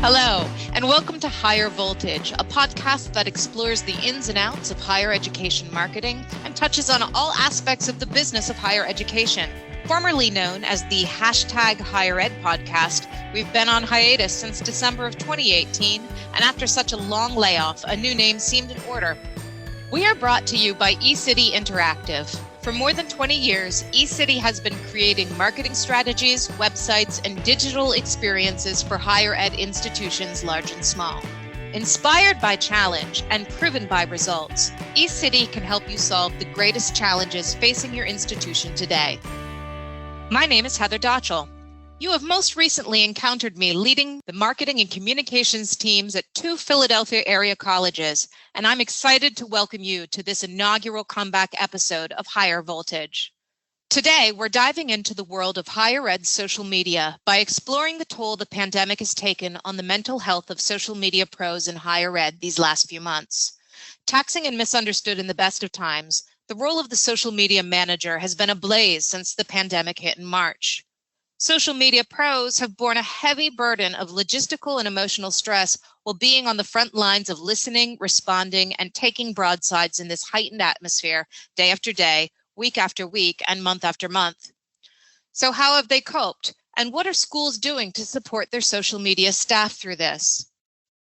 Hello, and welcome to Higher Voltage, a podcast that explores the ins and outs of higher education marketing and touches on all aspects of the business of higher education. Formerly known as the #HigherEd podcast, we've been on hiatus since December of 2018, and after such a long layoff, a new name seemed in order. We are brought to you by eCity Interactive. For more than 20 years, eCity has been creating marketing strategies, websites, and digital experiences for higher ed institutions large and small. Inspired by challenge and proven by results, eCity can help you solve the greatest challenges facing your institution today. My name is Heather Dotchell. You have most recently encountered me leading the marketing and communications teams at 2 Philadelphia area colleges, and I'm excited to welcome you to this inaugural comeback episode of Higher Voltage. Today, we're diving into the world of higher ed social media by exploring the toll the pandemic has taken on the mental health of social media pros in higher ed these last few months. Taxing and misunderstood in the best of times, the role of the social media manager has been ablaze since the pandemic hit in March. Social media pros have borne a heavy burden of logistical and emotional stress while being on the front lines of listening, responding, and taking broadsides in this heightened atmosphere day after day, week after week, and month after month. So how have they coped? And what are schools doing to support their social media staff through this?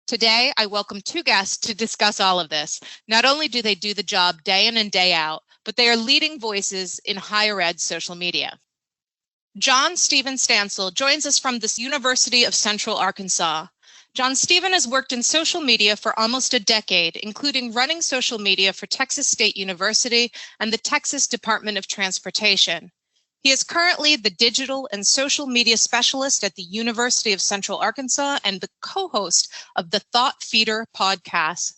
Today, I welcome 2 guests to discuss all of this. Not only do they do the job day in and day out, but they are leading voices in higher ed social media. Jon-Stephen Stansel joins us from the University of Central Arkansas. Jon-Stephen has worked in social media for almost a decade, including running social media for Texas State University and the Texas Department of Transportation. He is currently the digital and social media specialist at the University of Central Arkansas and the co-host of the Thought Feeder podcast.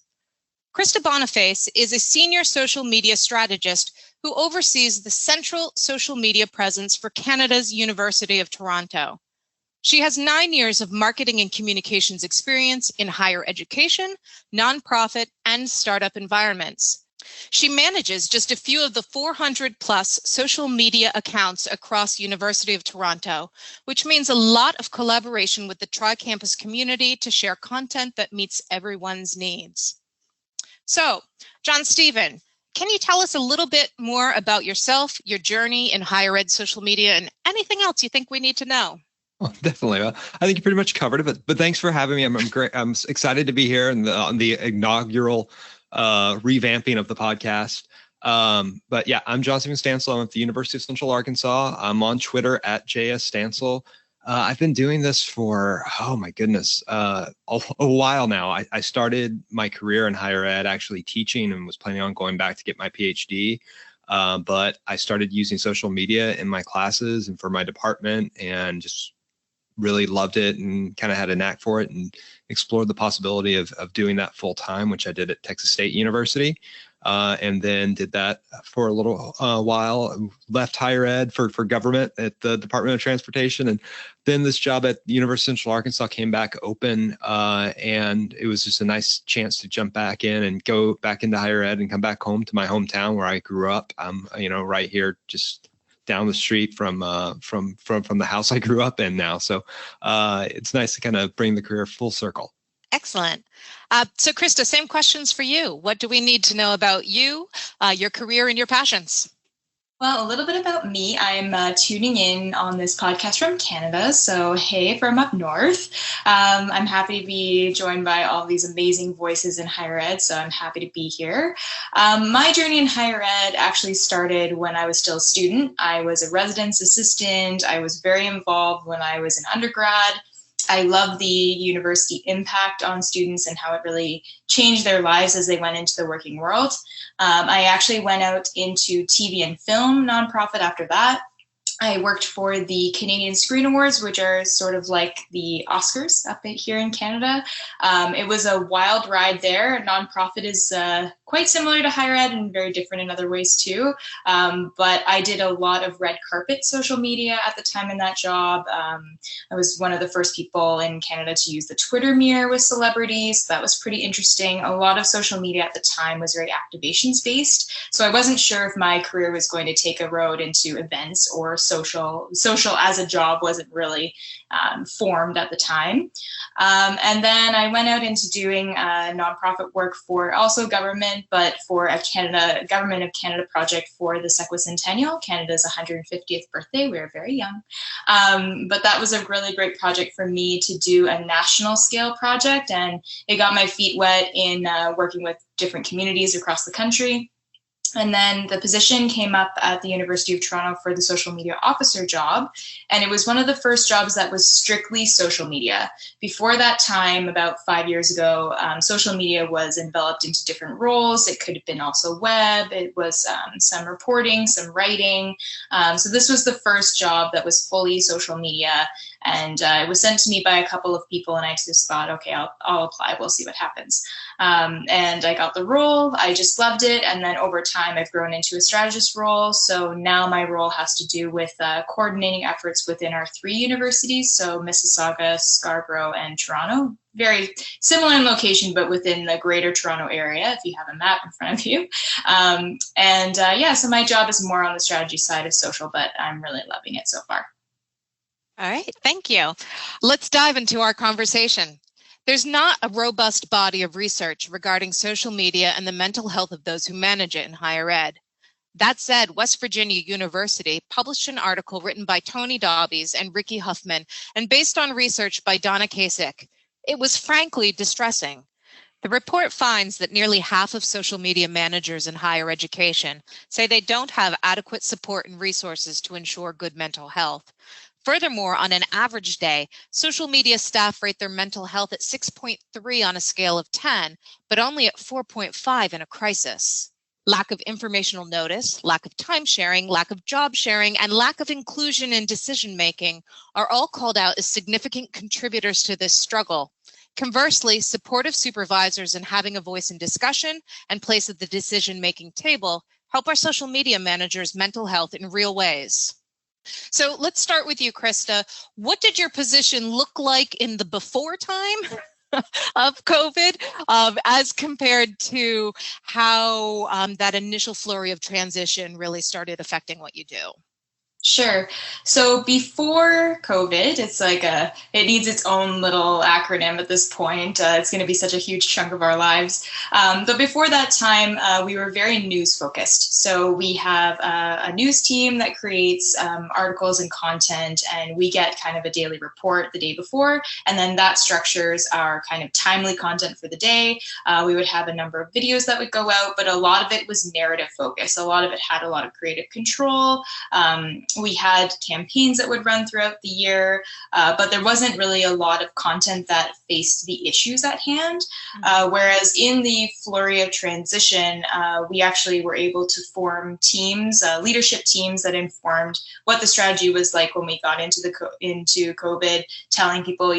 Krista Boniface is a senior social media strategist who oversees the central social media presence for Canada's University of Toronto. She has 9 years of marketing and communications experience in higher education, nonprofit, and startup environments. She manages just a few of the 400 plus social media accounts across University of Toronto, which means a lot of collaboration with the tri-campus community to share content that meets everyone's needs. So, Jon-Stephen, can you tell us a little bit more about yourself, your journey in higher ed social media, and anything else you think we need to know? Well, definitely. I think you pretty much covered it, but thanks for having me. I'm great. I'm excited to be here on the inaugural revamping of the podcast. But yeah, I'm Jon-Stephen Stansel. I'm at the University of Central Arkansas. I'm on Twitter at JSStansel. I've been doing this for, oh my goodness, a while now. I started my career in higher ed actually teaching and was planning on going back to get my PhD. But I started using social media in my classes and for my department and just really loved it and kind of had a knack for it and explored the possibility of doing that full time, which I did at Texas State University. And then did that for a little while, left higher ed for government at the Department of Transportation. And then this job at the University of Central Arkansas came back open. And it was just a nice chance to jump back in and go back into higher ed and come back home to my hometown where I grew up. I'm, right here, just down the street from the house I grew up in now. So it's nice to kind of bring the career full circle. Excellent. So Krista, same questions for you. What do we need to know about you, your career, and your passions? Well, a little bit about me. I'm tuning in on this podcast from Canada. So, hey, from up north. I'm happy to be joined by all these amazing voices in higher ed. So I'm happy to be here. My journey in higher ed actually started when I was still a student. I was a residence assistant. I was very involved when I was an undergrad. I love the university impact on students and how it really changed their lives as they went into the working world. I actually went out into TV and film nonprofit after that. I worked for the Canadian Screen Awards, which are sort of like the Oscars up here in Canada. It was a wild ride there. Nonprofit is quite similar to higher ed and very different in other ways too. But I did a lot of red carpet social media at the time in that job. I was one of the first people in Canada to use the Twitter mirror with celebrities. So that was pretty interesting. A lot of social media at the time was very activations based. So I wasn't sure if my career was going to take a road into events or social as a job wasn't really formed at the time. And then I went out into doing nonprofit work for also government, but for a Government of Canada project for the Sesquicentennial, Canada's 150th birthday. We are very young. But that was a really great project for me to do a national scale project, and it got my feet wet in working with different communities across the country. And then the position came up at the University of Toronto for the social media officer job. And it was one of the first jobs that was strictly social media. Before that time, about 5 years ago, social media was enveloped into different roles. It could have been also web. It was some reporting, some writing. So this was the first job that was fully social media. And it was sent to me by a couple of people, and I just thought, okay, I'll apply. We'll see what happens. And I got the role. I just loved it. And then over time, I've grown into a strategist role. So now my role has to do with coordinating efforts within our 3 universities. So Mississauga, Scarborough, and Toronto. Very similar in location, but within the greater Toronto area, if you have a map in front of you. So my job is more on the strategy side of social, but I'm really loving it so far. All right, thank you. Let's dive into our conversation. There's not a robust body of research regarding social media and the mental health of those who manage it in higher ed. That said, West Virginia University published an article written by Tony Davies and Ricky Huffman and based on research by Donna Kasich. It was frankly distressing. The report finds that nearly half of social media managers in higher education say they don't have adequate support and resources to ensure good mental health. Furthermore, on an average day, social media staff rate their mental health at 6.3 on a scale of 10, but only at 4.5 in a crisis. Lack of informational notice, lack of time sharing, lack of job sharing, and lack of inclusion in decision-making are all called out as significant contributors to this struggle. Conversely, supportive supervisors and having a voice in discussion and place at the decision-making table help our social media managers' mental health in real ways. So let's start with you, Krista. What did your position look like in the before time of COVID as compared to how that initial flurry of transition really started affecting what you do? Sure. So before COVID, it's like it needs its own little acronym at this point. It's going to be such a huge chunk of our lives. But before that time, we were very news focused. So we have a news team that creates articles and content, and we get kind of a daily report the day before, and then that structures our kind of timely content for the day. We would have a number of videos that would go out, but a lot of it was narrative focused. A lot of it had a lot of creative control. We had campaigns that would run throughout the year, but there wasn't really a lot of content that faced the issues at hand. Whereas in the flurry of transition, we actually were able to form teams, leadership teams that informed what the strategy was like when we got into COVID, telling people,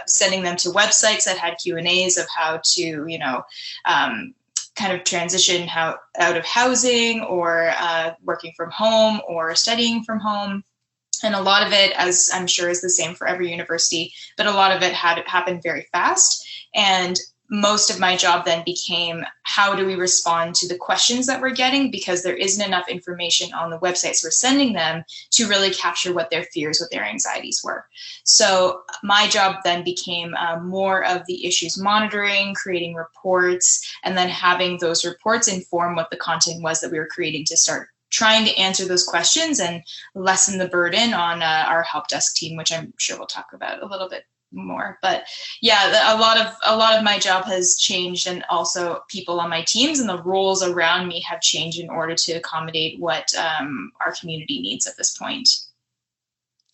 sending them to websites that had Q&As of how to, kind of transition out of housing or working from home or studying from home. And a lot of it, as I'm sure is the same for every university, but a lot of it had happened very fast. And most of my job then became, how do we respond to the questions that we're getting? Because there isn't enough information on the websites we're sending them to really capture what their fears, what their anxieties were. So my job then became more of the issues monitoring, creating reports, and then having those reports inform what the content was that we were creating to start trying to answer those questions and lessen the burden on our help desk team, which I'm sure we'll talk about a little bit more. But yeah, a lot of my job has changed, and also people on my teams and the roles around me have changed in order to accommodate what our community needs at this point.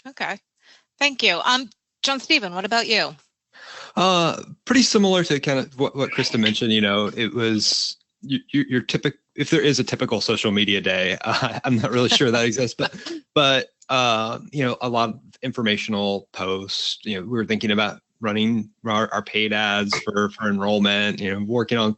Okay, thank you. Jon-Stephen, what about you? Pretty similar to kind of what Krista mentioned. It was your typical, if there is a typical social media day. I'm not really sure that exists, but a lot of informational posts. We were thinking about running our paid ads for enrollment, working on,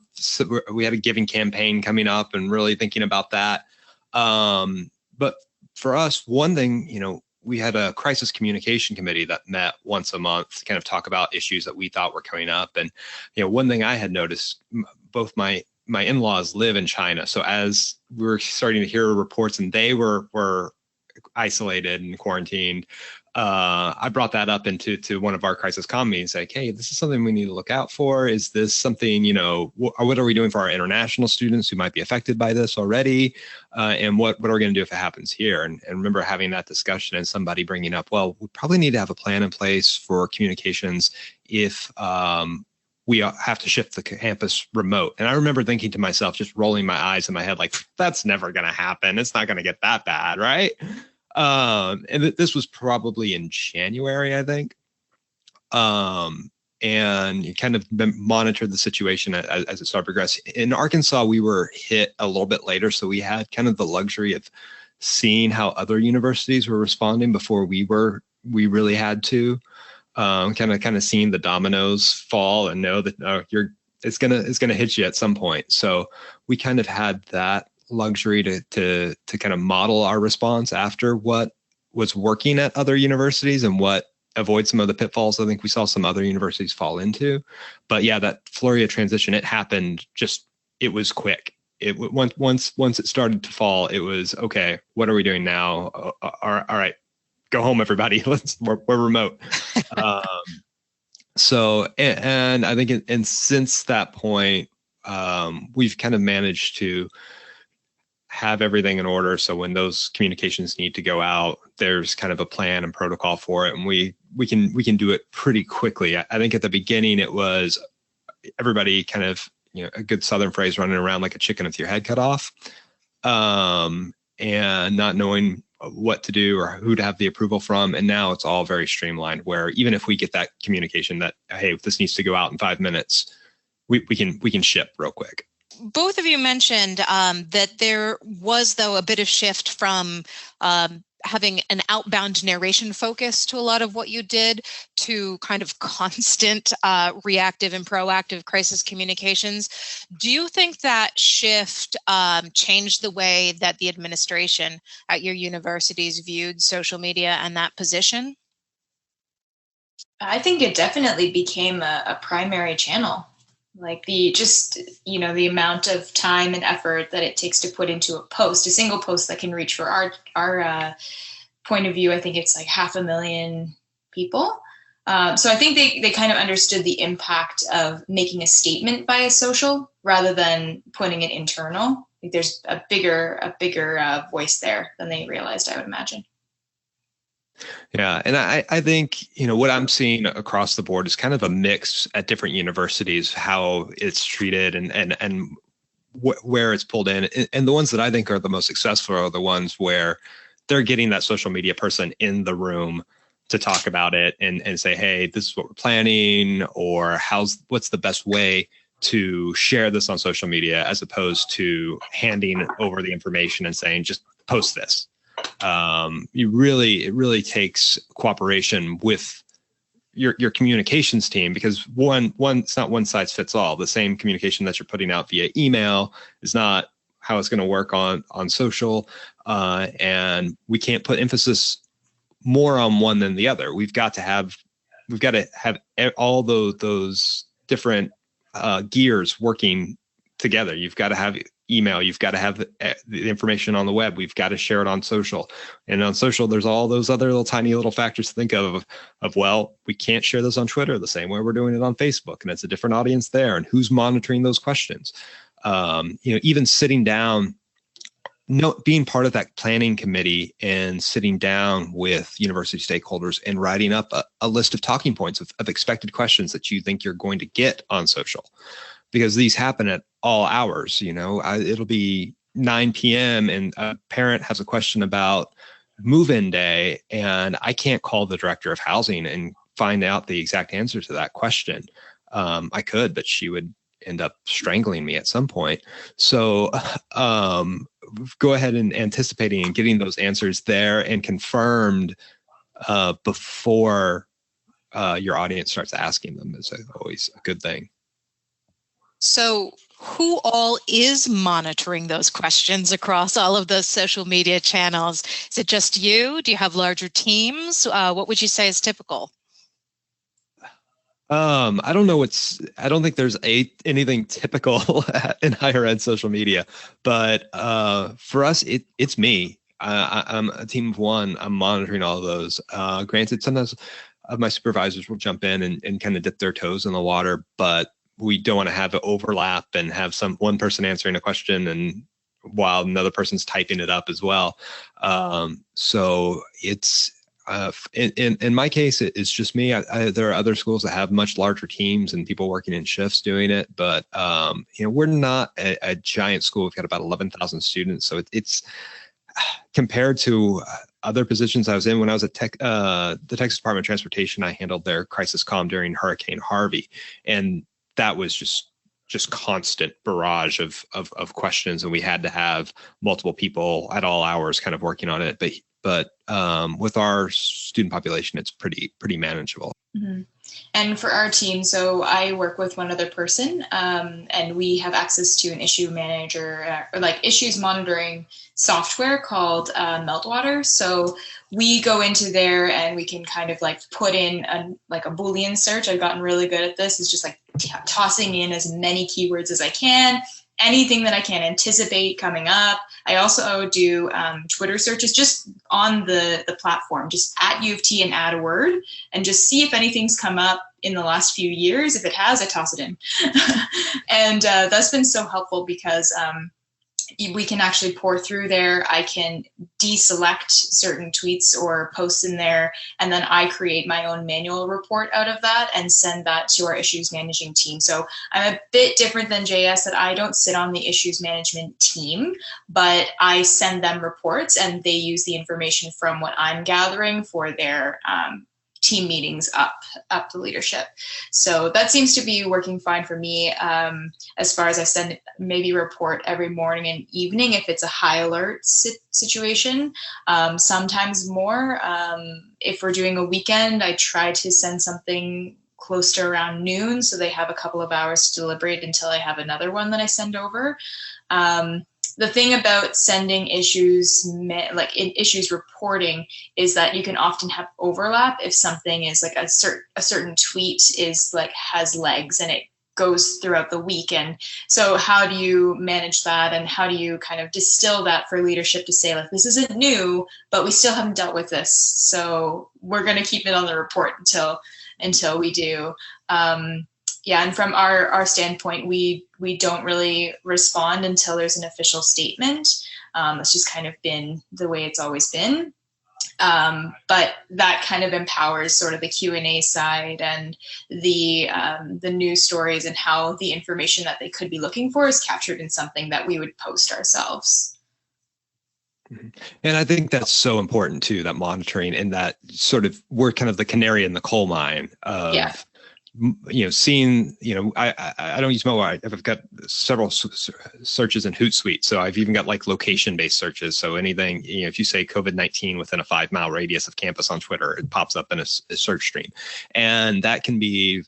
we had a giving campaign coming up and really thinking about that. But for us, one thing, we had a crisis communication committee that met once a month to kind of talk about issues that we thought were coming up. And, one thing I had noticed, both my in-laws live in China. So as we were starting to hear reports and they were isolated and quarantined, I brought that up to one of our crisis comm meetings, like, hey, this is something we need to look out for. Is this something, what are we doing for our international students who might be affected by this already? And what are we going to do if it happens here? And remember having that discussion and somebody bringing up, well, we probably need to have a plan in place for communications if we have to shift the campus remote. And I remember thinking to myself, just rolling my eyes in my head, like, that's never going to happen. It's not going to get that bad, right? And this was probably in January, I think. And you kind of monitored the situation as it started to progress. In Arkansas, we were hit a little bit later, so we had kind of the luxury of seeing how other universities were responding before we really had to. Kind of seeing the dominoes fall and know that it's gonna hit you at some point. So we kind of had that luxury to kind of model our response after what was working at other universities and what avoid some of the pitfalls I think we saw some other universities fall into. But yeah, that flurry of transition, it happened it was quick. Once it started to fall, it was, okay, what are we doing now? All right, go home, everybody. We're remote. So, and I think, and since that point, we've kind of managed to have everything in order. So when those communications need to go out, there's kind of a plan and protocol for it. And we can do it pretty quickly. I think at the beginning it was everybody kind of, a good Southern phrase, running around like a chicken with your head cut off, and not knowing what to do or who to have the approval from. And now it's all very streamlined, where even if we get that communication that, hey, this needs to go out in 5 minutes, we can ship real quick. Both of you mentioned that there was, though, a bit of shift from having an outbound narration focus to a lot of what you did to kind of constant reactive and proactive crisis communications. Do you think that shift changed the way that the administration at your universities viewed social media and that position? I think it definitely became a primary channel. Like the amount of time and effort that it takes to put into a single post that can reach, for our point of view, I think it's like 500,000 people. So I think they kind of understood the impact of making a statement via social rather than putting it internal. Like there's a bigger voice there than they realized, I would imagine. Yeah. And I think, what I'm seeing across the board is kind of a mix at different universities, how it's treated and where it's pulled in. And the ones that I think are the most successful are the ones where they're getting that social media person in the room to talk about it and say, hey, this is what we're planning, or what's the best way to share this on social media, as opposed to handing over the information and saying, just post this. It really takes cooperation with your communications team, because it's not one size fits all. The same communication that you're putting out via email is not how it's going to work on social. And we can't put emphasis more on one than the other. We've got to have all those different gears working together. You've got to have email, you've got to have the information on the web, we've got to share it on social. And on social, there's all those other tiny little factors to think of, well, we can't share this on Twitter the same way we're doing it on Facebook, and it's a different audience there, and who's monitoring those questions. Even sitting down, being part of that planning committee and sitting down with university stakeholders and writing up a list of talking points of expected questions that you think you're going to get on social. Because these happen at all hours, it'll be 9 p.m. and a parent has a question about move-in day, and I can't call the director of housing and find out the exact answer to that question. I could, but she would end up strangling me at some point. So go ahead and anticipating and getting those answers there and confirmed before your audience starts asking them is always a good thing. So who all is monitoring those questions across all of those social media channels? Is it just you? Do you have larger teams? What would you say is typical? I don't know I don't think there's anything typical in higher ed social media, but for us, it's me. I'm a team of one. I'm monitoring all of those. Granted, sometimes my supervisors will jump in and kind of dip their toes in the water, but we don't want to have it overlap and have one person answering a question and while another person's typing it up as well. So it's in my case, it's just me. There are other schools that have much larger teams and people working in shifts doing it, but we're not a giant school. We've got about 11,000 students, so it's compared to other positions I was in when I was at the Texas Department of Transportation. I handled their crisis comm during Hurricane Harvey, and that was just constant barrage of questions, and we had to have multiple people at all hours kind of working on it. But with our student population, it's pretty manageable. Mm-hmm. And for our team, so I work with one other person, and we have access to an issue manager or like issues monitoring software called Meltwater. So we go into there and we can kind of like put in a Boolean search. I've gotten really good at this. It's just like tossing in as many keywords as I can, anything that I can anticipate coming up. I also do Twitter searches just on the platform, just at U of T and add a word and just see if anything's come up in the last few years. If it has, I toss it in. And that's been so helpful because we can actually pour through there. I can deselect certain tweets or posts in there, and then I create my own manual report out of that and send that to our issues managing team. So I'm a bit different than JS that I don't sit on the issues management team, but I send them reports and they use the information from what I'm gathering for their team meetings up the leadership. So that seems to be working fine for me. As far as I send maybe a report every morning and evening if it's a high alert situation, sometimes more. If we're doing a weekend, I try to send something close to around noon so they have a couple of hours to deliberate until I have another one that I send over. The thing about sending issues, like in issues reporting, is that you can often have overlap if something is like a certain tweet is like has legs and it goes throughout the week. And so how do you manage that, and how do you kind of distill that for leadership to say, like, this isn't new, but we still haven't dealt with this, so we're going to keep it on the report until we do. Yeah, and from our standpoint, we don't really respond until there's an official statement. That's just kind of been the way it's always been. But that kind of empowers sort of the Q&A side and the news stories and how the information that they could be looking for is captured in something that we would post ourselves. And I think that's so important too, that monitoring, and that sort of we're kind of the canary in the coal mine of, seeing, I don't use mobile. I've got several searches in Hootsuite. So I've even got like location-based searches. So anything, if you say COVID-19 within a 5-mile radius of campus on Twitter, it pops up in a search stream. And that can be,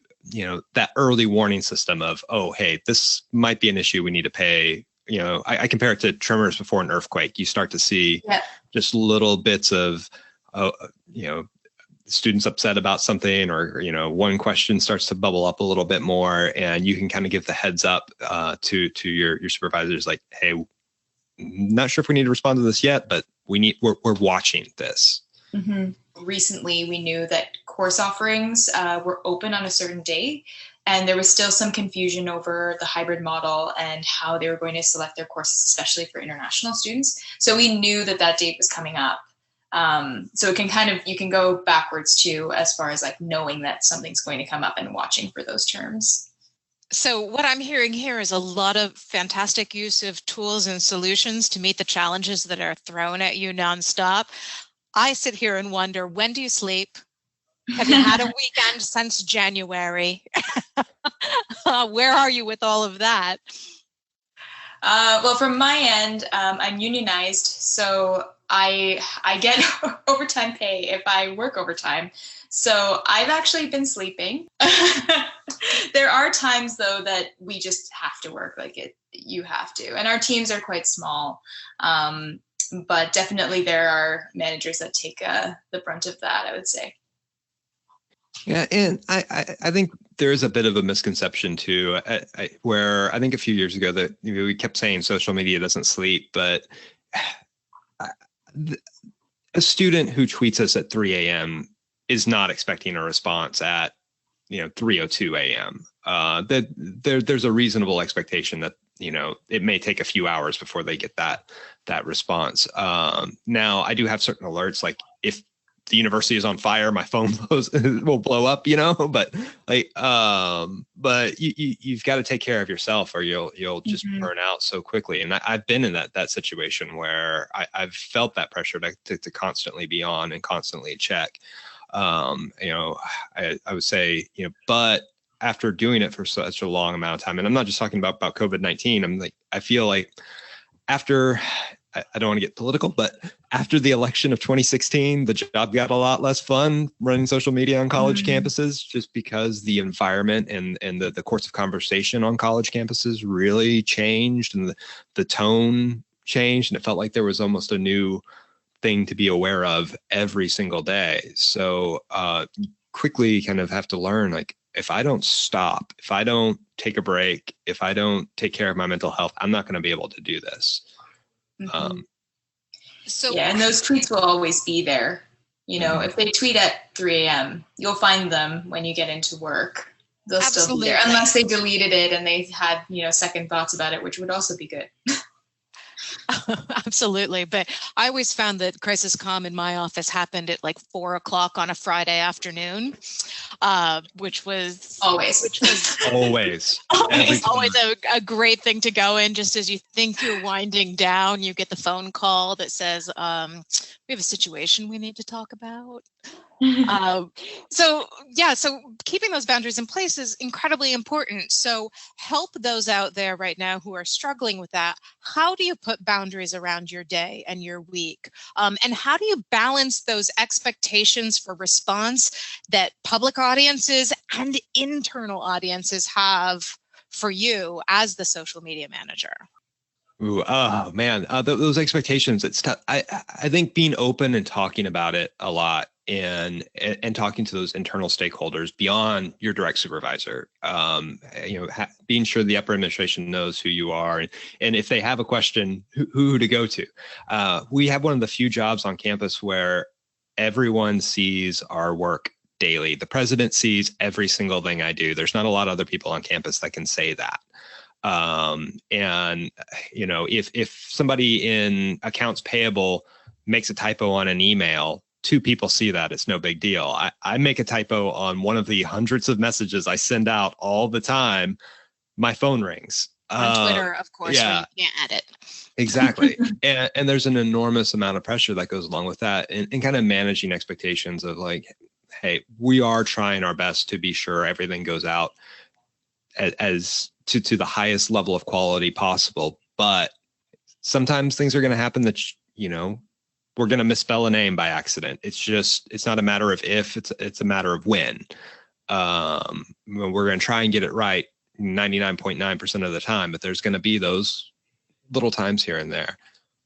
that early warning system of, oh, hey, this might be an issue we need to pay. I compare it to tremors before an earthquake. You start to see just little bits of, students upset about something, or one question starts to bubble up a little bit more, and you can kind of give the heads up to your supervisors, like, hey, not sure if we need to respond to this yet, but we're watching this. Mm-hmm. Recently, we knew that course offerings were open on a certain day, and there was still some confusion over the hybrid model and how they were going to select their courses, especially for international students. So we knew that date was coming up. So it can you can go backwards too, as far as like knowing that something's going to come up and watching for those terms. So what I'm hearing here is a lot of fantastic use of tools and solutions to meet the challenges that are thrown at you nonstop. I sit here and wonder, when do you sleep? Have you had a weekend since January? Where are you with all of that? Well, from my end, I'm unionized, so I get overtime pay if I work overtime. So I've actually been sleeping. There are times though that we just have to work, you have to. And our teams are quite small. But definitely there are managers that take the brunt of that, I would say. Yeah, and I think there is a bit of a misconception too, where I think a few years ago that we kept saying social media doesn't sleep, but a student who tweets us at 3 a.m. is not expecting a response at 3:02 a.m. There's a reasonable expectation that it may take a few hours before they get that response. Now I do have certain alerts, like if the university is on fire, my phone will blow up, but you've got to take care of yourself or you'll just burn out so quickly. And I've been in that situation where I've felt that pressure to constantly be on and constantly check. I would say, but after doing it for such a long amount of time, and I'm not just talking about COVID-19, I feel like after, I don't want to get political, but after the election of 2016, the job got a lot less fun running social media on college campuses, just because the environment and the course of conversation on college campuses really changed, and the tone changed, and it felt like there was almost a new thing to be aware of every single day. So you quickly kind of have to learn, like, if I don't stop, if I don't take a break, if I don't take care of my mental health, I'm not going to be able to do this. So yeah, and those tweets will always be there. If they tweet at 3 a.m., you'll find them when you get into work. They'll still be there, unless they deleted it and they had, second thoughts about it, which would also be good. Absolutely. But I always found that crisis comm in my office happened at 4 o'clock on a Friday afternoon, which was always a great thing to go in. Just as you think you're winding down, you get the phone call that says, we have a situation we need to talk about. So keeping those boundaries in place is incredibly important. So help those out there right now who are struggling with that. How do you put boundaries around your day and your week? And how do you balance those expectations for response that public audiences and internal audiences have for you as the social media manager? Ooh, oh man, those expectations, it's tough. I think being open and talking about it a lot, and talking to those internal stakeholders beyond your direct supervisor, being sure the upper administration knows who you are, and if they have a question, who to go to. We have one of the few jobs on campus where everyone sees our work daily. The president sees every single thing I do. There's not a lot of other people on campus that can say that. If somebody in accounts payable makes a typo on an email, 2 people see that, it's no big deal. I make a typo on one of the hundreds of messages I send out all the time. My phone rings. On Twitter, of course, where you can't edit. Exactly. and there's an enormous amount of pressure that goes along with that, and kind of managing expectations of hey, we are trying our best to be sure everything goes out as to the highest level of quality possible. But sometimes things are going to happen that, we're going to misspell a name by accident. It's not a matter of if, it's a matter of when. We're going to try and get it right 99.9% of the time, but there's going to be those little times here and there.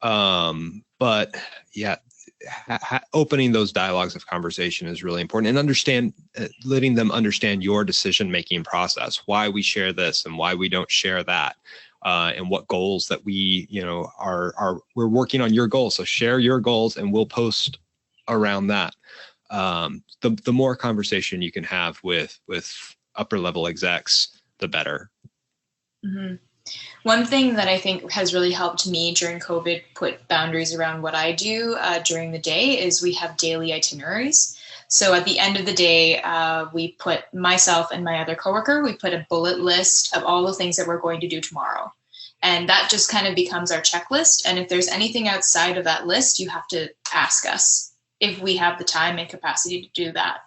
But yeah, opening those dialogues of conversation is really important, and letting them understand your decision-making process, why we share this and why we don't share that. And what goals that we, we're working on your goals. So share your goals and we'll post around that. The more conversation you can have with upper level execs, the better. Mm-hmm. One thing that I think has really helped me during COVID put boundaries around what I do during the day is we have daily itineraries. So at the end of the day, we put myself and my other coworker, we put a bullet list of all the things that we're going to do tomorrow. And that just kind of becomes our checklist. And if there's anything outside of that list, you have to ask us if we have the time and capacity to do that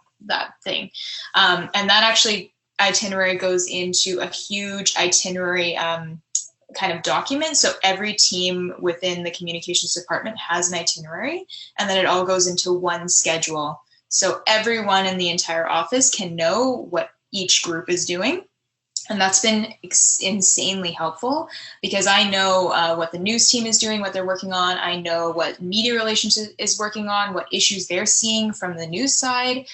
thing. And that actually itinerary goes into a huge itinerary kind of document. So every team within the communications department has an itinerary, and then it all goes into one schedule. So everyone in the entire office can know what each group is doing. And that's been insanely helpful, because I know what the news team is doing, what they're working on. I know what media relations is working on, what issues they're seeing from the news side,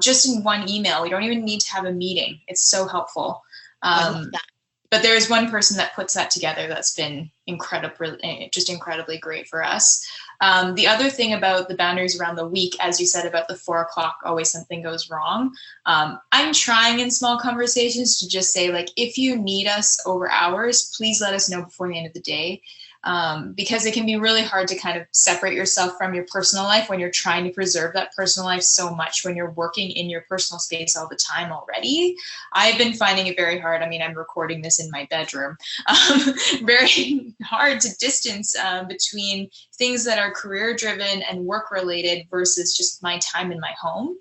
just in one email. We don't even need to have a meeting. It's so helpful. I love that. But there is one person that puts that together that's been incredibly great for us. The other thing about the boundaries around the week, as you said about the 4 o'clock, always something goes wrong. I'm trying in small conversations to just say, like, if you need us over hours, please let us know before the end of the day. Because it can be really hard to kind of separate yourself from your personal life when you're trying to preserve that personal life so much when you're working in your personal space all the time already. I've been finding it very hard. I mean, I'm recording this in my bedroom. Very hard to distance between things that are career driven and work related versus just my time in my home.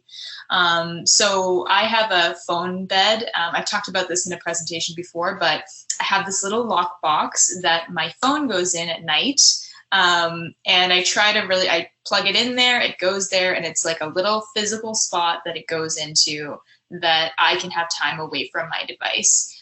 So I have a phone bed. I've talked about this in a presentation before, but I have this little lock box that my phone goes in at night. And I plug it in there, it goes there, and it's like a little physical spot that it goes into that I can have time away from my device.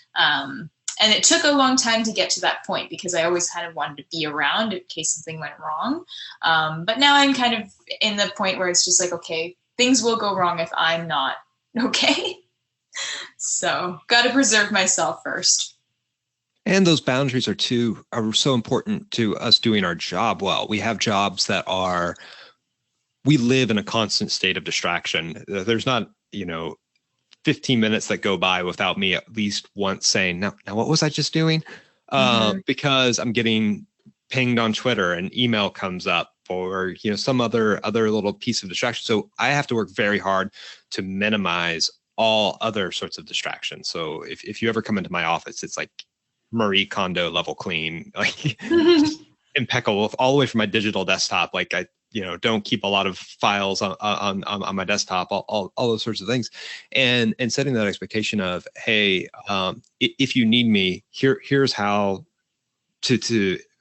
And it took a long time to get to that point, because I always kind of wanted to be around in case something went wrong. But now I'm kind of in the point where it's just like, okay, things will go wrong if I'm not okay. So got to preserve myself first. And those boundaries are so important to us doing our job well. We have jobs we live in a constant state of distraction. There's not, 15 minutes that go by without me at least once saying, now what was I just doing? Because I'm getting pinged on Twitter, an email comes up, or some other little piece of distraction. So I have to work very hard to minimize all other sorts of distractions. So if you ever come into my office, it's like Marie Kondo level clean, like impeccable, all the way from my digital desktop. Like I don't keep a lot of files on my desktop, all those sorts of things, and setting that expectation of, hey, if you need me, here's how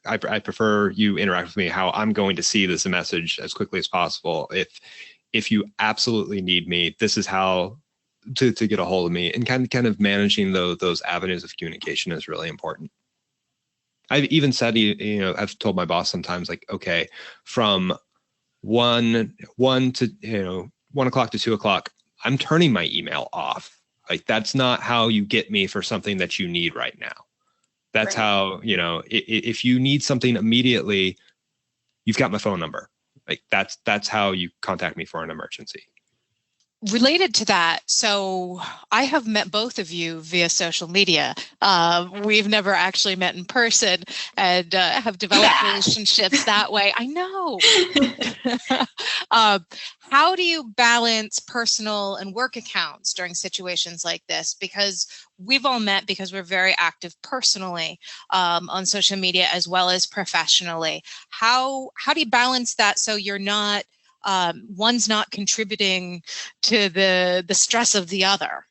I prefer you interact with me, how I'm going to see this message as quickly as possible. If you absolutely need me, this is how to get a hold of me, and kind of managing those avenues of communication is really important. I've even said, I've told my boss sometimes, like, okay, from 1 to 1 o'clock to 2 o'clock, I'm turning my email off. Like, that's not how you get me for something that you need right now. That's right. How, if you need something immediately, you've got my phone number. Like that's how you contact me for an emergency. Related to that, so I have met both of you via social media. We've never actually met in person, and have developed relationships that way. I know. How do you balance personal and work accounts during situations like this? Because we've all met because we're very active personally on social media as well as professionally. How do you balance that so you're not one's not contributing to the stress of the other?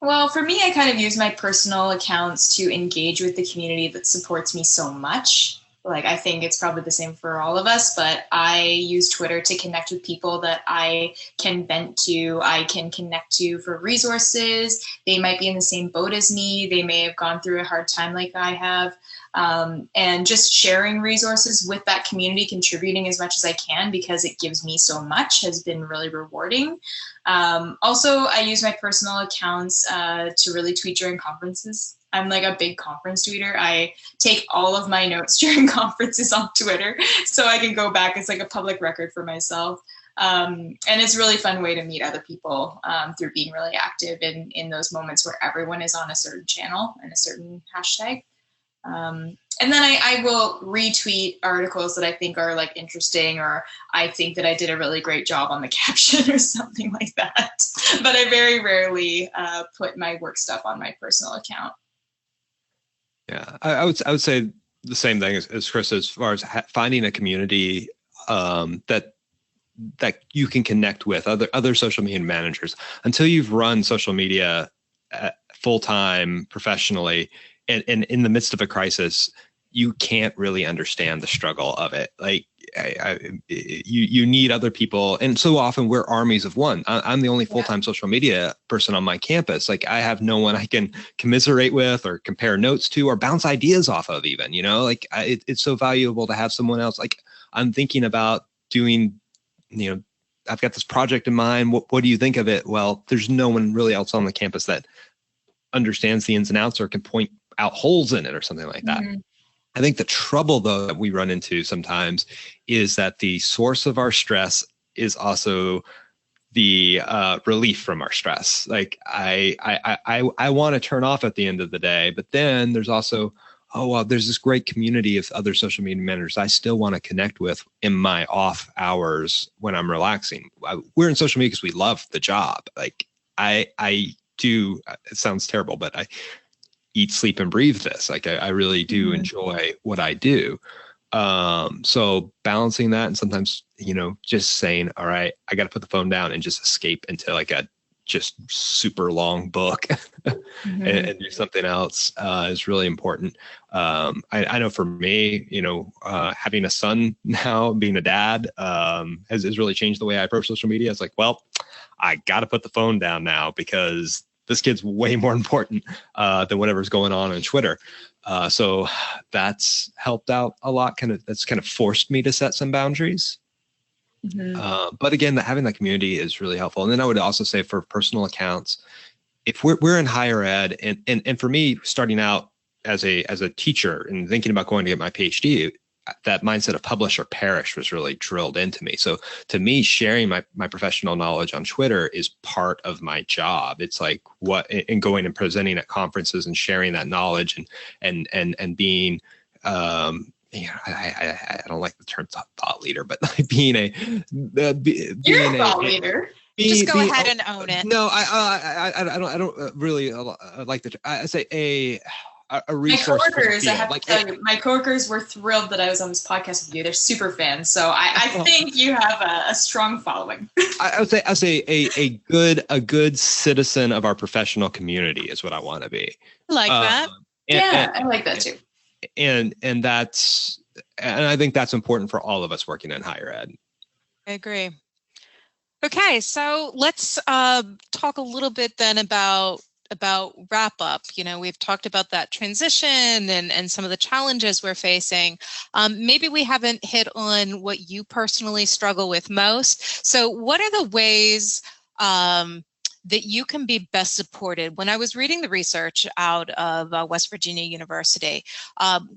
Well, for me, I kind of use my personal accounts to engage with the community that supports me so much. Like, I think it's probably the same for all of us, but I use Twitter to connect with people that I can vent to, I can connect to for resources. They might be in the same boat as me. They may have gone through a hard time like I have. And just sharing resources with that community, contributing as much as I can because it gives me so much, has been really rewarding. Also, I use my personal accounts to really tweet during conferences. I'm like a big conference tweeter. I take all of my notes during conferences on Twitter so I can go back. It's like a public record for myself. And it's a really fun way to meet other people through being really active in those moments where everyone is on a certain channel and a certain hashtag. And then I will retweet articles that I think are like interesting, or I think that I did a really great job on the caption or something like that. But I very rarely put my work stuff on my personal account. Yeah, I would say the same thing as Chris, as far as finding a community that you can connect with other social media managers. Until you've run social media full time professionally, and in the midst of a crisis, you can't really understand the struggle of it. Like you need other people. And so often we're armies of one. I'm the only full-time social media person on my campus. Like I have no one I can commiserate with or compare notes to or bounce ideas off of even, like it's so valuable to have someone else. Like I'm thinking about doing, I've got this project in mind. What do you think of it? Well, there's no one really else on the campus that understands the ins and outs or can point out holes in it or something like that. Mm-hmm. I think the trouble, though, that we run into sometimes is that the source of our stress is also the relief from our stress. Like I want to turn off at the end of the day, but then there's also, there's this great community of other social media managers I still want to connect with in my off hours when I'm relaxing. We're in social media because we love the job. Like I do. It sounds terrible, but I eat, sleep, and breathe this. Like I really do enjoy what I do. So balancing that and sometimes, just saying, all right, I got to put the phone down and just escape into like a just super long book and do something else is really important. I know for me, having a son now, being a dad has really changed the way I approach social media. It's like, well, I got to put the phone down now because this kid's way more important than whatever's going on Twitter. So that's helped out a lot. That's kind of forced me to set some boundaries. But again, having that community is really helpful. And then I would also say for personal accounts, if we're in higher ed, and for me, starting out as a teacher and thinking about going to get my PhD, that mindset of publish or perish was really drilled into me. So to me, sharing my professional knowledge on Twitter is part of my job. It's like and going and presenting at conferences and sharing that knowledge and being, I don't like the term thought leader, but like being a thought leader. Just go ahead and own it. No, I don't really like the. I say a resource. My coworkers, I have to tell you, my coworkers were thrilled that I was on this podcast with you. They're super fans, so I think you have a strong following. I would say a good citizen of our professional community is what I want to be. I like that. I like that too. And I think that's important for all of us working in higher ed. I agree. Okay, so let's talk a little bit then about wrap up. We've talked about that transition and some of the challenges we're facing. Maybe we haven't hit on what you personally struggle with most. So what are the ways that you can be best supported? When I was reading the research out of West Virginia University,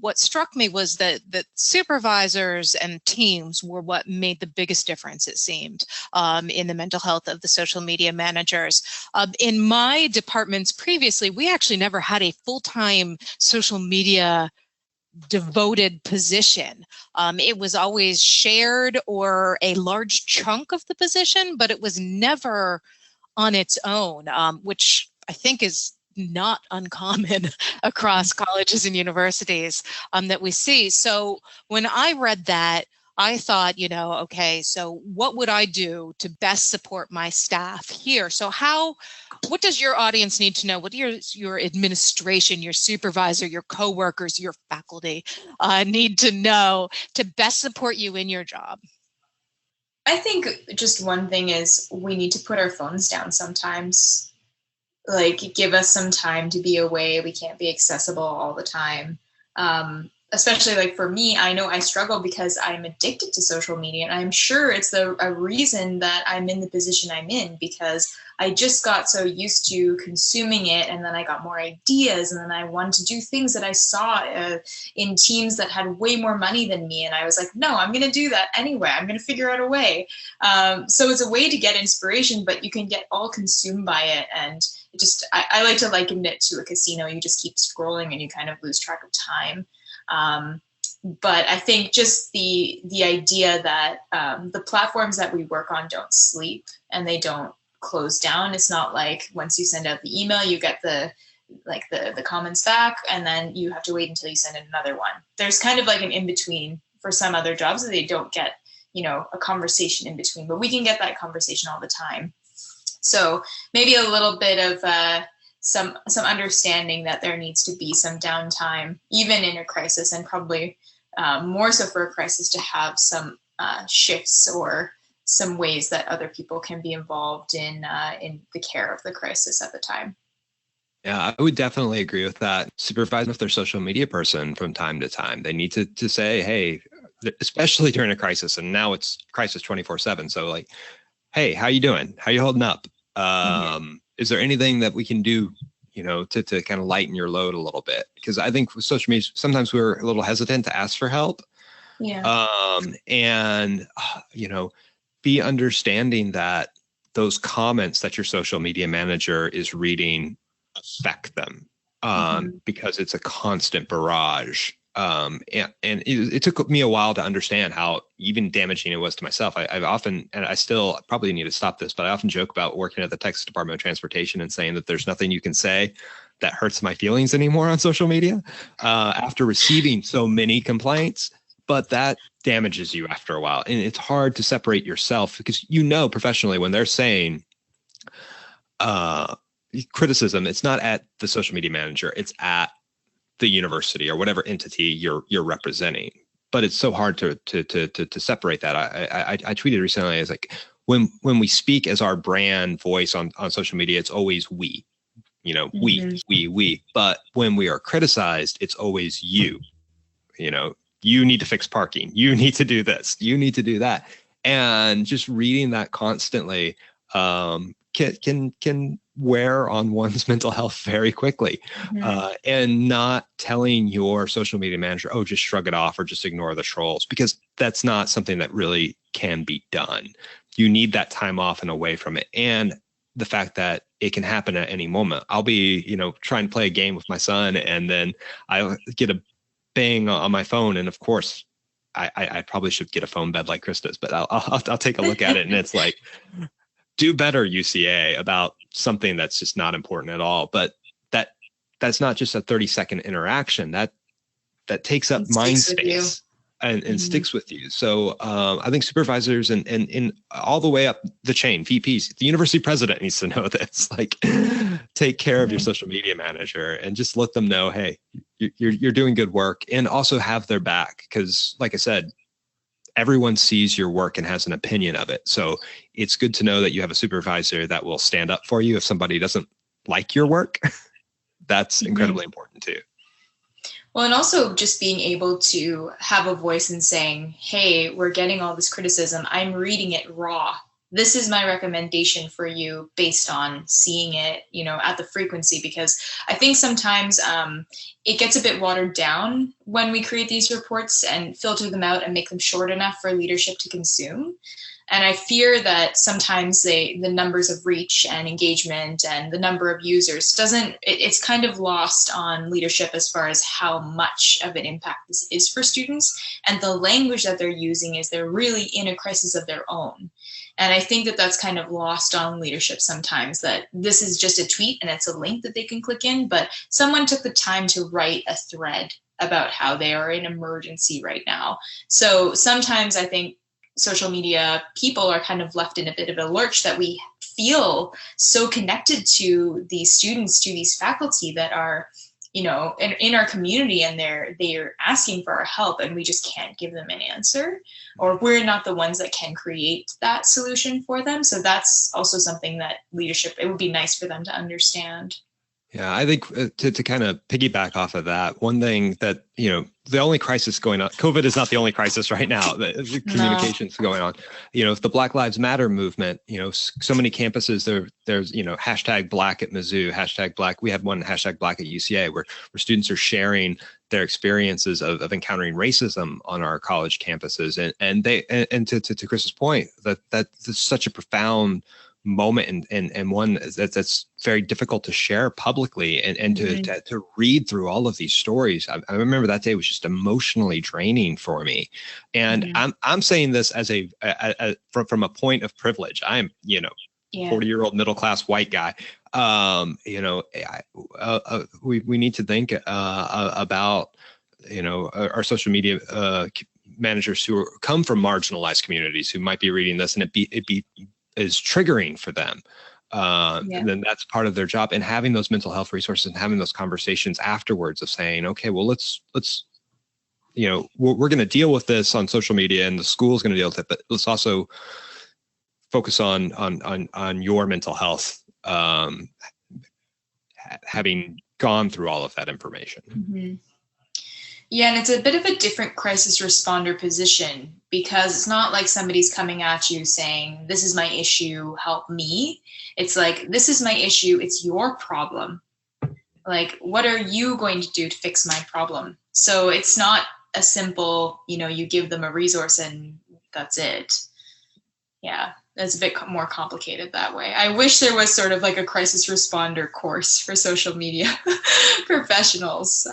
what struck me was that supervisors and teams were what made the biggest difference, it seemed, in the mental health of the social media managers. In my departments previously, we actually never had a full-time social media devoted position. It was always shared or a large chunk of the position, but it was never on its own, which I think is not uncommon across colleges and universities that we see. So when I read that, I thought, okay, so what would I do to best support my staff here? So what does your audience need to know? What does your administration, your supervisor, your coworkers, your faculty need to know to best support you in your job? I think just one thing is we need to put our phones down sometimes. Like, give us some time to be away. We can't be accessible all the time. Especially like for me, I know I struggle because I'm addicted to social media, and I'm sure it's a reason that I'm in the position I'm in, because I just got so used to consuming it, and then I got more ideas, and then I wanted to do things that I saw in teams that had way more money than me, and I was like, no, I'm going to do that anyway. I'm going to figure out a way. So it's a way to get inspiration, but you can get all consumed by it, and I like to liken it to a casino. You just keep scrolling and you kind of lose track of time. But I think just the idea that the platforms that we work on don't sleep and they don't close down. It's not like once you send out the email, you get the comments back, and then you have to wait until you send in another one. There's kind of like an in-between for some other jobs that they don't get, a conversation in between, but we can get that conversation all the time. So maybe a little bit of some understanding that there needs to be some downtime, even in a crisis, and probably more so for a crisis, to have some shifts or some ways that other people can be involved in the care of the crisis at the time. Yeah, I would definitely agree with that. Supervise with their social media person from time to time. They need to say, hey, especially during a crisis, and now it's crisis 24/7. So like, hey, how you doing? How you holding up? Is there anything that we can do, to kind of lighten your load a little bit? Because I think with social media, sometimes we're a little hesitant to ask for help. Yeah. And be understanding that those comments that your social media manager is reading affect them, because it's a constant barrage. And it took me a while to understand how even damaging it was to myself. I've often, and I still probably need to stop this, but I often joke about working at the Texas Department of Transportation and saying that there's nothing you can say that hurts my feelings anymore on social media after receiving so many complaints. But that damages you after a while. And it's hard to separate yourself because, professionally, when they're saying criticism, it's not at the social media manager, it's at the university or whatever entity you're representing. But it's so hard to separate that. I tweeted recently, as like, when we speak as our brand voice on social media, it's always we, we. But when we are criticized, it's always you. You need to fix parking. You need to do this. You need to do that. And just reading that constantly can wear on one's mental health very quickly. And not telling your social media manager, oh, just shrug it off or just ignore the trolls, because that's not something that really can be done. You need that time off and away from it. And the fact that it can happen at any moment. I'll be, trying to play a game with my son, and then I get a bang on my phone. And of course, I probably should get a phone bed like Krista's, but I'll take a look at it, and it's like, do better, UCA, about something that's just not important at all. But that's not just a 30-second interaction. That takes up mind space and sticks with you. So I think supervisors and all the way up the chain, VPs, the university president needs to know this. Like, take care of your social media manager and just let them know, hey, you're doing good work, and also have their back. Because like I said, everyone sees your work and has an opinion of it. So it's good to know that you have a supervisor that will stand up for you if somebody doesn't like your work. That's incredibly important too. Well, and also just being able to have a voice and saying, hey, we're getting all this criticism. I'm reading it raw. This is my recommendation for you based on seeing it, at the frequency, because I think sometimes it gets a bit watered down when we create these reports and filter them out and make them short enough for leadership to consume. And I fear that sometimes the numbers of reach and engagement and the number of users it's kind of lost on leadership as far as how much of an impact this is for students. And the language that they're using is they're really in a crisis of their own. And I think that that's kind of lost on leadership sometimes, that this is just a tweet and it's a link that they can click in, but someone took the time to write a thread about how they are in emergency right now. So sometimes I think social media people are kind of left in a bit of a lurch, that we feel so connected to these students, to these faculty that are, in our community, and they're asking for our help, and we just can't give them an answer, or we're not the ones that can create that solution for them. So that's also something that leadership, it would be nice for them to understand. Yeah, I think to kind of piggyback off of that, one thing that, the only crisis going on, COVID is not the only crisis right now. The communications going on. If the Black Lives Matter movement, so many campuses, there's, hashtag Black at Mizzou, hashtag Black. We have one hashtag Black at UCA where students are sharing their experiences of encountering racism on our college campuses. And to Chris's point, that's such a profound moment and one that's very difficult to share publicly and to read through all of these stories. I remember that day was just emotionally draining for me, and I'm saying this as from a point of privilege. I'm 40-year-old middle class white guy. We need to think about our social media managers who come from marginalized communities who might be reading this, and it is triggering for them. And then that's part of their job, and having those mental health resources and having those conversations afterwards of saying, okay, well, let's we're going to deal with this on social media and the school's going to deal with it, but let's also focus on your mental health, having gone through all of that information. Mm-hmm. Yeah, and it's a bit of a different crisis responder position, because it's not like somebody's coming at you saying, this is my issue, help me. It's like, this is my issue, it's your problem. Like, what are you going to do to fix my problem? So it's not a simple, you give them a resource and that's it. Yeah, it's a bit more complicated that way. I wish there was sort of like a crisis responder course for social media professionals.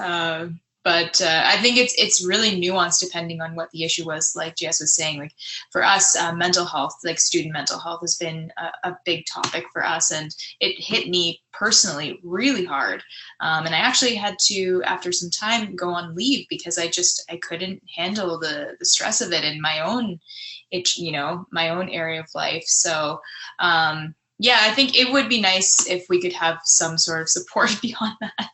But I think it's really nuanced depending on what the issue was. Like Jess was saying, like for us, mental health, like student mental health has been a big topic for us. And it hit me personally really hard. And I actually had to, after some time, go on leave because I couldn't handle the stress of it in my own, my own area of life. So yeah, I think it would be nice if we could have some sort of support beyond that.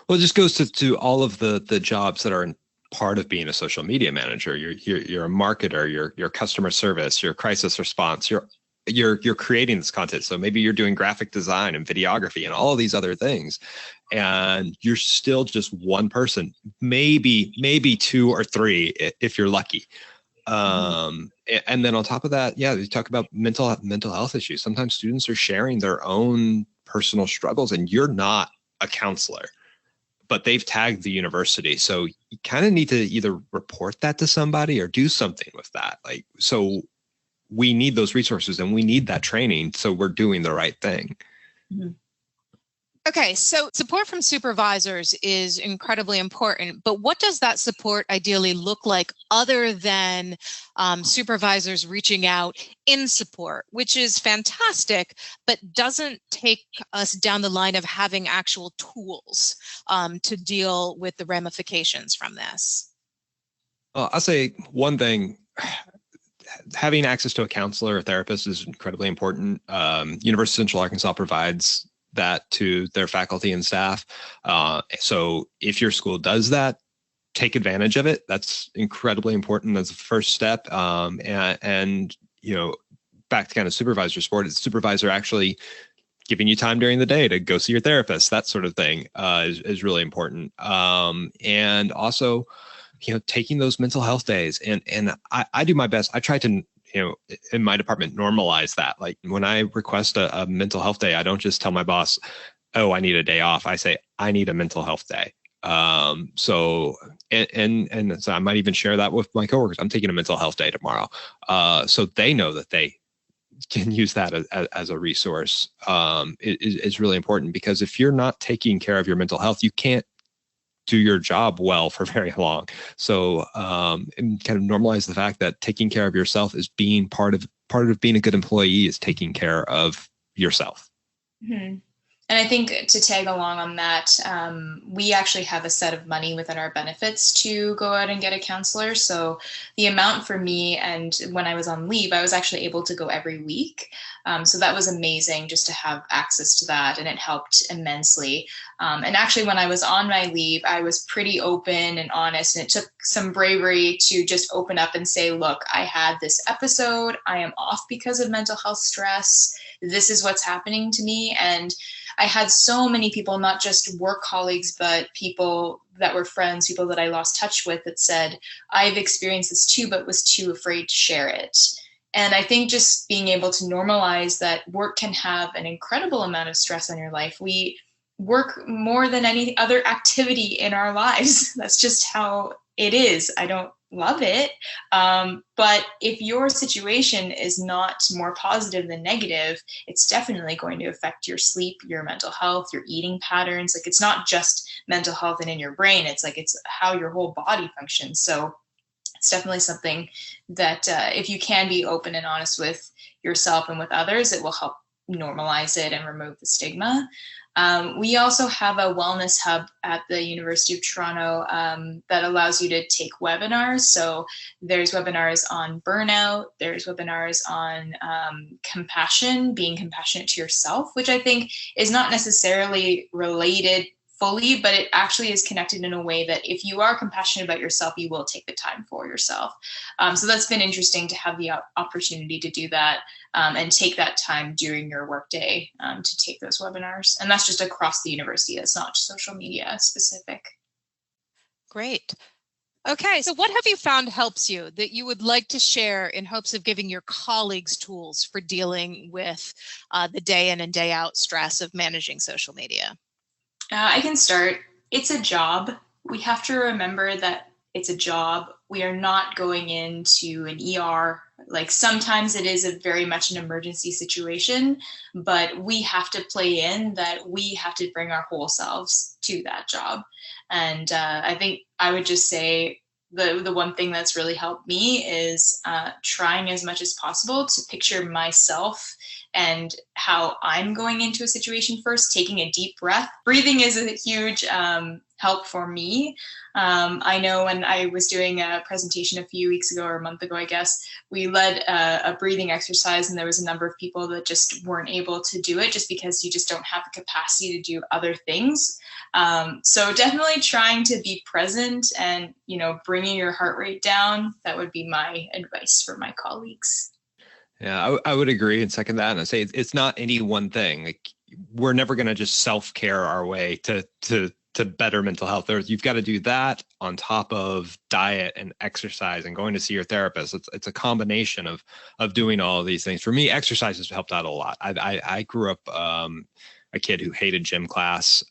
Well, it just goes to all of the jobs that are part of being a social media manager. You're a marketer, you're customer service, you're crisis response, you're creating this content. So maybe you're doing graphic design and videography and all of these other things, and you're still just one person, maybe two or three if you're lucky. And then on top of that, yeah, you talk about mental health issues. Sometimes students are sharing their own personal struggles, and you're not a counselor, but they've tagged the university. So you kind of need to either report that to somebody or do something with that. Like, so we need those resources and we need that training, so we're doing the right thing. Mm-hmm. Okay, so support from supervisors is incredibly important, but what does that support ideally look like other than supervisors reaching out in support, which is fantastic, but doesn't take us down the line of having actual tools to deal with the ramifications from this? Well, I'll say one thing. Having access to a counselor or therapist is incredibly important. University of Central Arkansas provides that to their faculty and staff. So if your school does that, take advantage of it. That's incredibly important as a first step. And back to kind of supervisor support, it's supervisor actually giving you time during the day to go see your therapist, that sort of thing is really important. And also, taking those mental health days, and I do my best. I try to, in my department, normalize that. Like when I request a mental health day, I don't just tell my boss, oh, I need a day off. I say, I need a mental health day. So I might even share that with my coworkers. I'm taking a mental health day tomorrow. So they know that they can use that as a resource. Is really important, because if you're not taking care of your mental health, you can't do your job well for very long. So and kind of normalize the fact that taking care of yourself is being part of being a good employee, is taking care of yourself. Mm-hmm. And I think to tag along on that, we actually have a set of money within our benefits to go out and get a counselor. So the amount for me, and when I was on leave, I was actually able to go every week. So that was amazing just to have access to that, and it helped immensely. And actually, when I was on my leave, I was pretty open and honest, and it took some bravery to just open up and say, look, I had this episode. I am off because of mental health stress. This is what's happening to me. And I had so many people, not just work colleagues, but people that were friends, people that I lost touch with, that said, I've experienced this too, but was too afraid to share it. And I think just being able to normalize that work can have an incredible amount of stress on your life. We work more than any other activity in our lives. That's just how it is. I don't love it. But if your situation is not more positive than negative, it's definitely going to affect your sleep, your mental health, your eating patterns. Like, it's not just mental health and in your brain. It's how your whole body functions. So it's definitely something that if you can be open and honest with yourself and with others, it will help normalize it and remove the stigma. We also have a wellness hub at the University of Toronto that allows you to take webinars. So there's webinars on burnout, there's webinars on compassion, being compassionate to yourself, which I think is not necessarily related fully, but it actually is connected in a way that if you are compassionate about yourself, you will take the time for yourself. So that's been interesting to have the opportunity to do that and take that time during your workday to take those webinars. And that's just across the university. That's not social media specific. Great. Okay, so what have you found helps you that you would like to share in hopes of giving your colleagues tools for dealing with the day in and day out stress of managing social media? I can start. It's a job. We have to remember that it's a job. We are not going into an ER. Like sometimes it is a very much an emergency situation, but we have to play in that we have to bring our whole selves to that job. And I think I would just say the one thing that's really helped me is trying as much as possible to picture myself and how I'm going into a situation first, taking a deep breath. Breathing is a huge help for me. I know when I was doing a presentation a few weeks ago or a month ago, I guess, we led a breathing exercise and there was a number of people that just weren't able to do it just because you just don't have the capacity to do other things. So definitely trying to be present and, bringing your heart rate down. That would be my advice for my colleagues. Yeah, I would agree and second that. And I say it's not any one thing. Like we're never going to just self-care our way to better mental health. You've got to do that on top of diet and exercise and going to see your therapist. It's a combination of doing all of these things. For me, exercise has helped out a lot. I grew up a kid who hated gym class,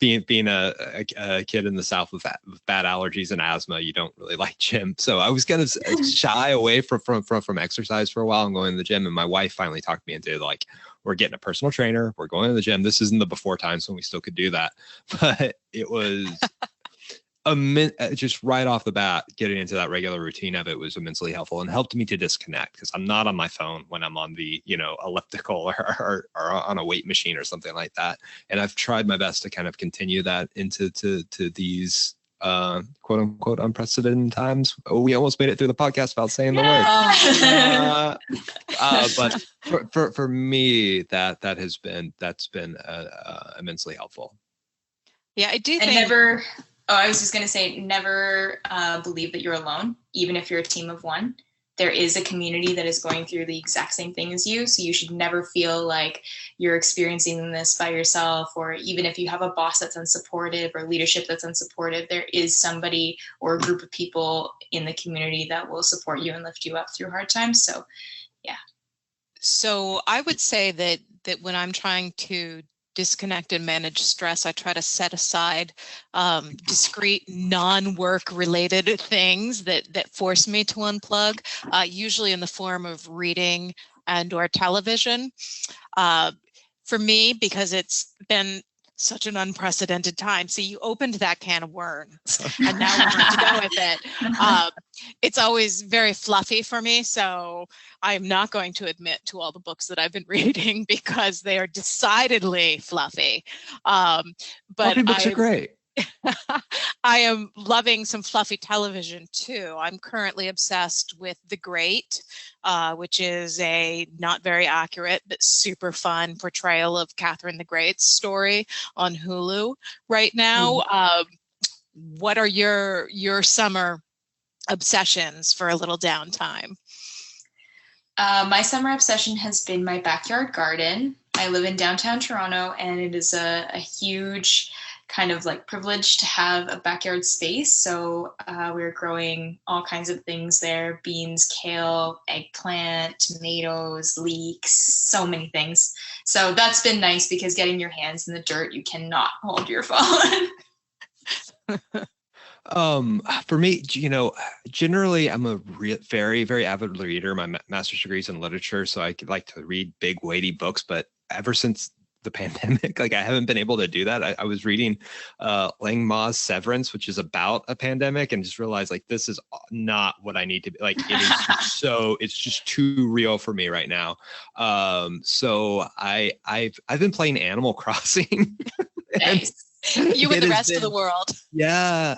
being a kid in the South with bad allergies and asthma. You don't really like gym. So I was kind of shy away from exercise for a while and going to the gym. And my wife finally talked me into like, we're getting a personal trainer. We're going to the gym. This isn't the before times when we still could do that, but it was just right off the bat, getting into that regular routine of it was immensely helpful and helped me to disconnect because I'm not on my phone when I'm on the, elliptical or on a weight machine or something like that. And I've tried my best to kind of continue that into to these quote unquote unprecedented times. Oh, we almost made it through the podcast without saying the word. But for me, that's been immensely helpful. Yeah, I do think. I was just going to say, never believe that you're alone, even if you're a team of one. There is a community that is going through the exact same thing as you. So you should never feel like you're experiencing this by yourself, or even if you have a boss that's unsupportive or leadership that's unsupportive, there is somebody or a group of people in the community that will support you and lift you up through hard times. So, yeah. So I would say that when I'm trying to disconnect and manage stress, I try to set aside discrete non-work related things that force me to unplug, usually in the form of reading and or television. For me, because it's been such an unprecedented time. So you opened that can of worms and now we have to go with it. It's always very fluffy for me. So I'm not going to admit to all the books that I've been reading because they are decidedly fluffy. But fluffy books are great. I am loving some fluffy television too. I'm currently obsessed with The Great, which is a not very accurate but super fun portrayal of Catherine the Great's story on Hulu right now. What are your summer obsessions for a little downtime? My summer obsession has been my backyard garden. I live in downtown Toronto, and it is a huge kind of like privilege to have a backyard space. So we're growing all kinds of things there: beans, kale, eggplant, tomatoes, leeks, so many things. So that's been nice because getting your hands in the dirt, you cannot hold your phone. For me, generally I'm a very, very avid reader. My master's degree is in literature, so I like to read big, weighty books. But ever since the pandemic. Like, I haven't been able to do that. I was reading Lang Ma's Severance, which is about a pandemic, and just realized like this is not what I need to be. Like, it is it's just too real for me right now. So I've been playing Animal Crossing. Nice. You and the rest of the world. Yeah.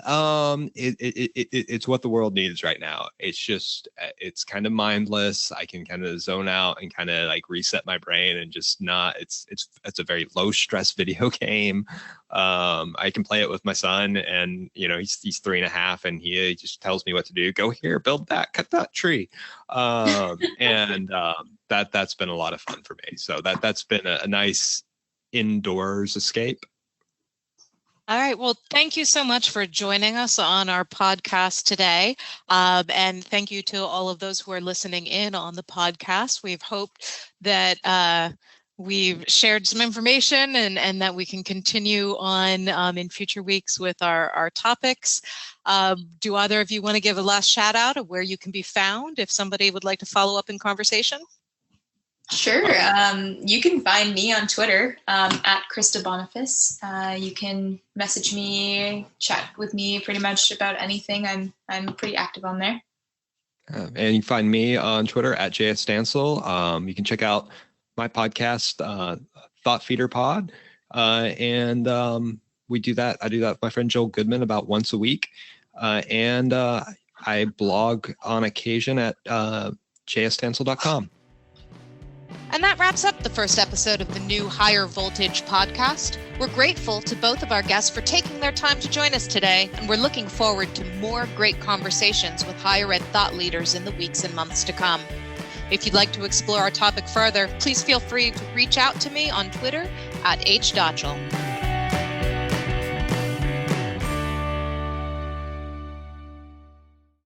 It's what the world needs right now. It's just, it's kind of mindless. I can kind of zone out and kind of like reset my brain and just not, it's a very low stress video game. I can play it with my son, and, you know, he's 3.5, and he just tells me what to do. Go here, build that, cut that tree. That's been a lot of fun for me. So that's been a nice indoors escape. All right. Well, thank you so much for joining us on our podcast today. And thank you to all of those who are listening in on the podcast. We've hoped that we've shared some information and that we can continue on in future weeks with our topics. Do either of you want to give a last shout out of where you can be found if somebody would like to follow up in conversation? Sure. You can find me on Twitter at Krista Boniface. You can message me, chat with me pretty much about anything. I'm pretty active on there. And you can find me on Twitter at Stansel. You can check out my podcast, Thought Feeder Pod. We do that. I do that with my friend Joel Goodman about once a week. I blog on occasion at jstansel.com. And that wraps up the first episode of the new Higher Voltage podcast. We're grateful to both of our guests for taking their time to join us today, and we're looking forward to more great conversations with higher ed thought leaders in the weeks and months to come. If you'd like to explore our topic further, please feel free to reach out to me on Twitter at @HDotchel.